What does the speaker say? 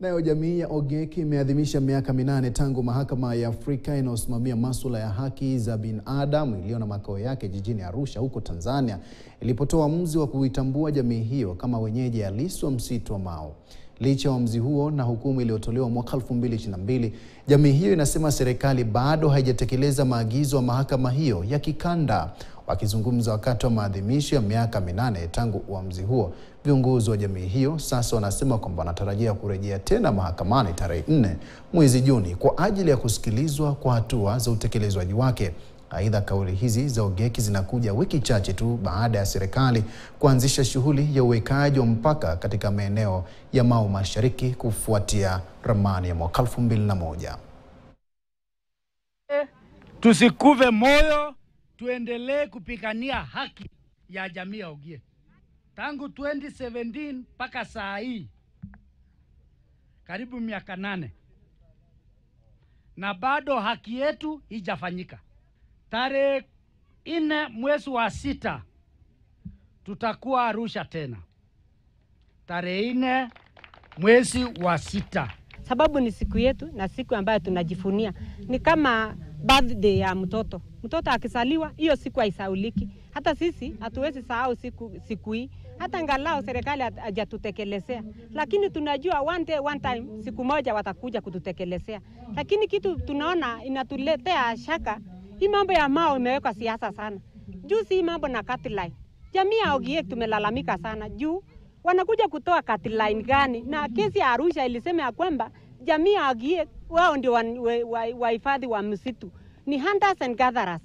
Nayo jamii ya Ogiek imeadhimisha miaka 8 tangu mahakama ya Afrika inayosimamia masuala ya haki za binadamu iliyo na makao yake jijini Arusha huko Tanzania ilipotoa uamuzi wa kuitambua jamii hiyo kama wenyeji halisi wa msitu wa Mau. Licha ya uamuzi huo na hukumu iliyotolewa mwaka 2022, jamii hiyo inasema serikali bado haijatekeleza maagizo ya mahakama hiyo ya kikanda. Wakizungumza wakati wa maadhimisho ya miaka 8 tangu uamuzi huo, viongozi wa jamii hiyo sasa wanasema kwamba wanatarajia kurejea tena mahakamani tarehe 4 mwezi Juni kwa ajili ya kusikilizwa kwa hatua za utekelezwaji wake. Aidha, kauli hizi za Ogiek zinakuja wiki chache tu baada ya serikali kuanzisha shughuli ya uwekaji wa mpaka katika maeneo ya Mau Mashariki kufuatia ramani ya mwaka 2001. Tusikuve moyo, tuendelee kupigania haki ya jamii ya Ogiek. Tangu 2017 mpaka saa hii karibu miaka 8 na bado haki yetu haijafanyika. Tarehe 4 mwezi wa 6 tutakuwa Arusha tena. Tarehe 4 mwezi wa 6. Sababu ni siku yetu na siku ambayo tunajifunia. Ni kama birthday ya mtoto. Mtoto akizaliwa hiyo siku haisauliki. Hata sisi hatuwezi sahau siku hii. Hata angalau serikali hajatutekelezea. Lakini tunajua one day one time siku moja watakuja kututekelezea. Lakini kitu tunaona inatuletea shaka. Hii mambo ya Mau imewekwa siasa sana. Juzi hii mambo na Catline. Jamii ya Ogiek tumelalamika sana juu wanakuja kutoa Catline gani, na kesi ya Arusha ilisema ya kwamba jamii ya Ogiek wao ndio wahifadhi wa msitu, ni hunters and gatherers.